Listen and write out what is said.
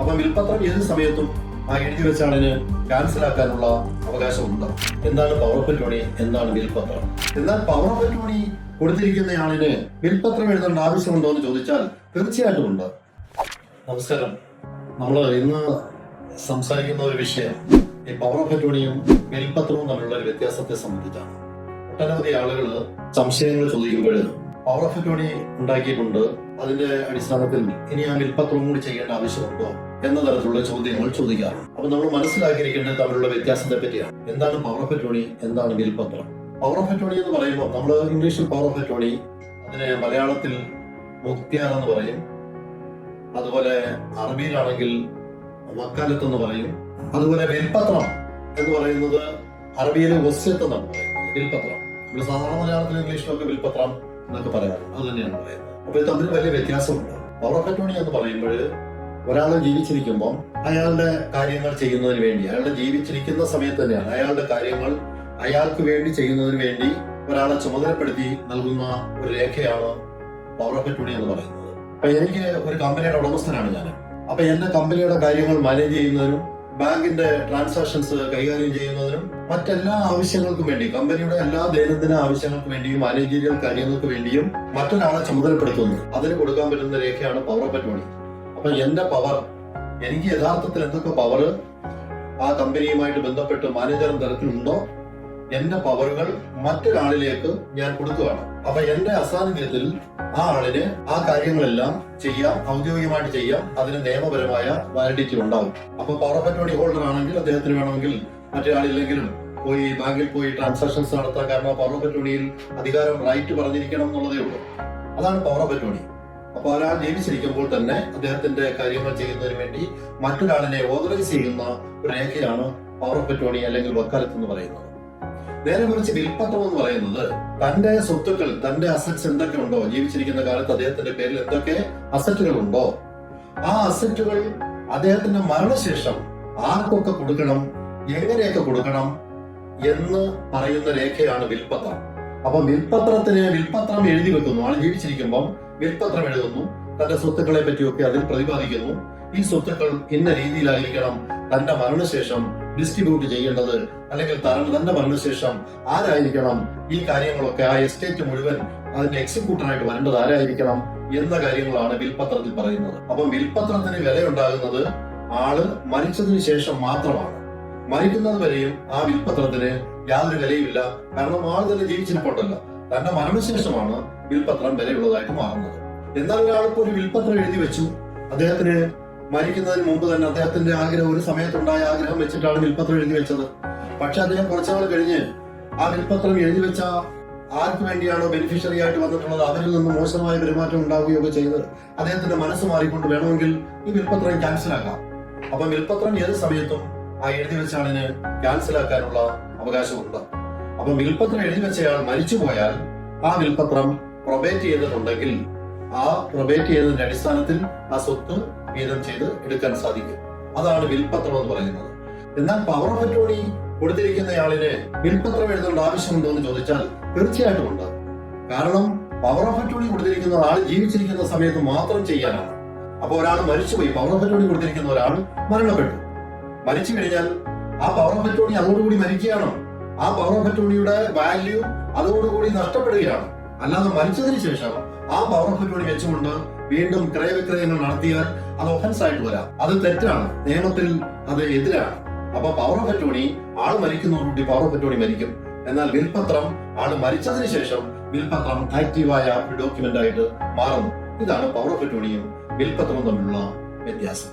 അപ്പൊ വിൽപത്രം ഏത് സമയത്തും ആ എഴുതി വെച്ച ആളിന് ക്യാൻസൽ ആക്കാനുള്ള അവകാശമുണ്ട്. എന്താണ് പവർ ഓഫ് അറ്റോർണി, എന്താണ് വിൽപത്രം? എന്നാൽ പവർ ഓഫ് അറ്റോർണി കൊടുത്തിരിക്കുന്ന ആളിന് വിൽപത്രം എഴുതേണ്ട ആവശ്യമുണ്ടോ എന്ന് ചോദിച്ചാൽ തീർച്ചയായിട്ടും ഉണ്ട്. നമസ്കാരം. നമ്മൾ ഇന്ന് സംസാരിക്കുന്ന ഒരു വിഷയം ഈ പവർ ഓഫ് അറ്റോർണിയും വിൽപത്രവും തമ്മിലുള്ള ഒരു വ്യത്യാസത്തെ സംബന്ധിച്ചാണ്. ഒട്ടനവധി ആളുകൾ സംശയങ്ങൾ ചോദിക്കുമ്പോൾ പവർ ഓഫ് അറ്റോർണി ഉണ്ടാക്കിയിട്ടുണ്ട്, അതിന്റെ അടിസ്ഥാനത്തിൽ ഇനി ആ വിൽപത്രവും കൂടി ചെയ്യേണ്ട ആവശ്യമുണ്ടോ എന്ന തരത്തിലുള്ള ചോദ്യങ്ങൾ ചോദിക്കാറുണ്ട്. അപ്പൊ നമ്മൾ മനസ്സിലാക്കിയിരിക്കേണ്ടത് തമ്മിലുള്ള വ്യത്യാസത്തെ പറ്റിയാണ്. എന്താണ് പവർ ഓഫ് അറ്റോർണി, എന്താണ് വിൽപത്രം? പവർ ഓഫ് അറ്റോർണി എന്ന് പറയുമ്പോൾ നമ്മൾ ഇംഗ്ലീഷിൽ പവർ ഓഫ് അറ്റോർണി, അതിന് മലയാളത്തിൽ മുക്തിയാർ എന്ന് പറയും, അതുപോലെ അറബിയിലാണെങ്കിൽ വക്കാലത്ത് എന്ന് പറയും, അതുപോലെ വിൽപത്രം എന്ന് പറയുന്നത് അറബിയിലെ വസ്യത്ത് എന്നാണ് പറയുന്നത്. വിൽപത്രം നമ്മൾ സാധാരണ മലയാളത്തിലും ഇംഗ്ലീഷിലൊക്കെ വിൽപത്രം എന്നൊക്കെ പറയാറുണ്ട്, അത് തന്നെയാണ് പറയുന്നത്. അപ്പൊ ഇത് തമ്മിൽ വലിയ വ്യത്യാസമുണ്ട്. പവർ ഓഫ് അറ്റോർണി എന്ന് പറയുമ്പോൾ ഒരാൾ ജീവിച്ചിരിക്കുമ്പോൾ അയാളുടെ കാര്യങ്ങൾ ചെയ്യുന്നതിന് വേണ്ടി, അയാളുടെ ജീവിച്ചിരിക്കുന്ന സമയത്ത് തന്നെയാണ് അയാളുടെ കാര്യങ്ങൾ അയാൾക്ക് വേണ്ടി ചെയ്യുന്നതിന് വേണ്ടി ഒരാളെ ചുമതലപ്പെടുത്തി നൽകുന്ന ഒരു രേഖയാണ് പവർ ഓഫ് അറ്റോർണി എന്ന് പറയുന്നത്. അപ്പൊ എനിക്ക് ഒരു കമ്പനിയുടെ ഉടമസ്ഥനാണ് ഞാൻ. അപ്പൊ എന്റെ കമ്പനിയുടെ കാര്യങ്ങൾ മാനേജ് ചെയ്യുന്നതിനും ബാങ്കിന്റെ ട്രാൻസാക്ഷൻസ് കൈകാര്യം ചെയ്യുന്നതിനും മറ്റെല്ലാ ആവശ്യങ്ങൾക്കും വേണ്ടി, കമ്പനിയുടെ എല്ലാ ദൈനംദിന ആവശ്യങ്ങൾക്ക് വേണ്ടിയും മാനേജീരിയൽ കാര്യങ്ങൾക്ക് വേണ്ടിയും മറ്റൊരാളെ ചുമതലപ്പെടുത്തുന്നു. അതിന് കൊടുക്കാൻ പറ്റുന്ന രേഖയാണ് പവർ ഓഫ് അറ്റോർണി. അപ്പൊ എന്റെ പവർ, എനിക്ക് യഥാർത്ഥത്തിൽ എന്തൊക്കെ പവർ ആ കമ്പനിയുമായിട്ട് ബന്ധപ്പെട്ട് മാനേജർ തരത്തിലുണ്ടോ, എന്റെ പവറുകൾ മറ്റൊരാളിലേക്ക് ഞാൻ കൊടുക്കുകയാണ്. അപ്പൊ എന്റെ അസാന്നിധ്യത്തിൽ ആ ആളിന് ആ കാര്യങ്ങളെല്ലാം ചെയ്യാം, ഔദ്യോഗികമായിട്ട് ചെയ്യാം. അതിന് നിയമപരമായ വാലിഡിറ്റി ഉണ്ടാവും. അപ്പൊ പവർ ഓഫ് അറ്റോർണി ഹോൾഡർ ആണെങ്കിൽ അദ്ദേഹത്തിന് വേണമെങ്കിൽ മറ്റൊരാളില്ലെങ്കിലും പോയി ബാങ്കിൽ പോയി ട്രാൻസാക്ഷൻസ് നടത്താൻ. കാരണം പവർ ഓഫ് അറ്റോർണിയിൽ അധികാരം റൈറ്റ് പറഞ്ഞിരിക്കണം എന്നുള്ളതേ ഉള്ളൂ. അതാണ് പവർ ഓഫ് അറ്റോർണി. അപ്പൊ ഒരാൾ ജീവിച്ചിരിക്കുമ്പോൾ തന്നെ അദ്ദേഹത്തിന്റെ കാര്യങ്ങൾ ചെയ്യുന്നതിന് വേണ്ടി മറ്റൊരാളിനെ ഓതറൈസ് ചെയ്യുന്ന ഒരു രേഖയാണ് പവർ ഓഫ് അറ്റോർണി അല്ലെങ്കിൽ വക്കാലത്ത് എന്ന് പറയുന്നത്. നേരെ മറിച്ച് വിൽപത്രം എന്ന് പറയുന്നത് തന്റെ സ്വത്തുക്കൾ, തന്റെ അസറ്റ്സ് എന്തൊക്കെ ഉണ്ടോ, ജീവിച്ചിരിക്കുന്ന കാലത്ത് അദ്ദേഹത്തിന്റെ പേരിൽ എന്തൊക്കെ അസറ്റുകൾ ഉണ്ടോ, ആ അസറ്റുകൾ അദ്ദേഹത്തിന്റെ മരണശേഷം ആർക്കൊക്കെ കൊടുക്കണം, എങ്ങനെയൊക്കെ കൊടുക്കണം എന്ന് പറയുന്ന രേഖയാണ് വിൽപത്രം. അപ്പൊ വിൽപത്രം എഴുതി വെക്കുന്നു. ആൾ ജീവിച്ചിരിക്കുമ്പോൾ വിൽപത്രം എഴുതുന്നു, തന്റെ സ്വത്തുക്കളെ പറ്റിയൊക്കെ അതിൽ പ്രതിപാദിക്കുന്നു. ഈ സ്വത്തുക്കൾ ഇന്ന രീതിയിലായിരിക്കണം തന്റെ മരണശേഷം ഡിസ്ട്രിബ്യൂട്ട് ചെയ്യേണ്ടത്, അല്ലെങ്കിൽ തന്റെ മരണശേഷം ആരായിരിക്കണം ഈ കാര്യങ്ങളൊക്കെ, ആ എസ്റ്റേറ്റ് മുഴുവൻ അതിന്റെ എക്സിക്യൂട്ടറായിട്ട് വരേണ്ടത് ആരായിരിക്കണം എന്ന കാര്യങ്ങളാണ് വിൽപത്രത്തിൽ പറയുന്നത്. അപ്പം വിൽപത്രത്തിന് വിലയുണ്ടാകുന്നത് ആള് മരിച്ചതിന് ശേഷം മാത്രമാണ്. മരിക്കുന്നത് വരെയും ആ വിൽപത്രത്തിന് യാതൊരു വിലയുമില്ല. കാരണം ആൾ തന്നെ ജീവിച്ചിരിപ്പുണ്ടല്ലോ. തന്റെ മരണശേഷമാണ് വിൽപത്രം വിലയുള്ളതായിട്ട് മാറുന്നത്. എന്നാൽ ഒരാൾക്ക് ഒരു വിൽപത്രം എഴുതി വെച്ചു, അദ്ദേഹത്തിന് മരിക്കുന്നതിന് മുമ്പ് തന്നെ അദ്ദേഹത്തിന്റെ ആഗ്രഹം, ഒരു സമയത്തുണ്ടായ ആഗ്രഹം വെച്ചിട്ടാണ് വിൽപത്രം എഴുതി വെച്ചത്. പക്ഷെ അദ്ദേഹം കുറച്ചുനാൾ കഴിഞ്ഞ് ആ വിൽപത്രം എഴുതി വെച്ച ആർക്ക് വേണ്ടിയാണോ ബെനിഫിഷ്യറി ആയിട്ട് വന്നിട്ടുള്ളത് അവരിൽ നിന്ന് മോശമായ പെരുമാറ്റം ഉണ്ടാവുകയൊക്കെ ചെയ്ത് അദ്ദേഹത്തിന്റെ മനസ്സ് മാറിക്കൊണ്ട് വേണമെങ്കിൽ ഈ വിൽപത്രം ക്യാൻസൽ ആക്കാം. അപ്പൊ വിൽപത്രം ഏത് സമയത്തും ആ എഴുതി വെച്ച ആളിന് ക്യാൻസൽ ആക്കാനുള്ള അവകാശമുണ്ട്. അപ്പൊ വിൽപത്രം എഴുതി വെച്ചയാൾ മരിച്ചുപോയാൽ ആ വിൽപത്രം പ്രൊബേറ്റ് ചെയ്തിട്ടുണ്ടെങ്കിൽ ആ പ്രൊബേറ്റ് ചെയ്തതിന്റെ അടിസ്ഥാനത്തിൽ ആ സ്വത്ത് വീതം ചെയ്ത് എടുക്കാൻ സാധിക്കും. അതാണ് വിൽപത്രം എന്ന് പറയുന്നത്. എന്നാൽ പവർ ഓഫ് അറ്റോർണി കൊടുത്തിരിക്കുന്നയാളിന് വിൽപത്രം എഴുതേണ്ട ആവശ്യമുണ്ടോ എന്ന് ചോദിച്ചാൽ തീർച്ചയായിട്ടും ഉണ്ട്. കാരണം പവർ ഓഫ് അറ്റോർണി കൊടുത്തിരിക്കുന്ന ആൾ ജീവിച്ചിരിക്കുന്ന സമയത്ത് മാത്രം ചെയ്യാനാണ്. അപ്പൊ ഒരാൾ മരിച്ചുപോയി, പവർ ഓഫ് അറ്റോർണി കൊടുത്തിരിക്കുന്ന ഒരാൾ മരണപ്പെട്ടു, മരിച്ചു കഴിഞ്ഞാൽ ആ പവർ ഓഫ് അറ്റോർണി അതോടുകൂടി മരിക്കുകയാണ്. ആ പവർ ഓഫ് അറ്റോർണിയുടെ വാല്യൂ അതോടുകൂടി നഷ്ടപ്പെടുകയാണ്. അല്ലാതെ മരിച്ചതിന് ശേഷം ആ പവർ ഓഫ് അറ്റോർണി വെച്ചുകൊണ്ട് വീണ്ടും ക്രയവിക്രയങ്ങൾ നടത്തിയാൽ അത് ഒഫൻസ് ആയിട്ട് വരാം. അത് തെറ്റാണ്, നിയമത്തിൽ അത് എതിരാണ്. അപ്പൊ പവർ ഓഫ് അറ്റോർണി ആള് മരിക്കുന്നതോടുകൂടി പവർ ഓഫ് അറ്റോർണി മരിക്കും. എന്നാൽ വിൽപത്രം ആള് മരിച്ചതിന് ശേഷം വിൽപത്രം ആക്റ്റീവായ ഒരു ഡോക്യുമെന്റ് ആയിട്ട് മാറുന്നു. ഇതാണ് പവർ ഓഫ് അറ്റോർണിയും വിൽപത്രവും തമ്മിലുള്ള വ്യത്യാസം.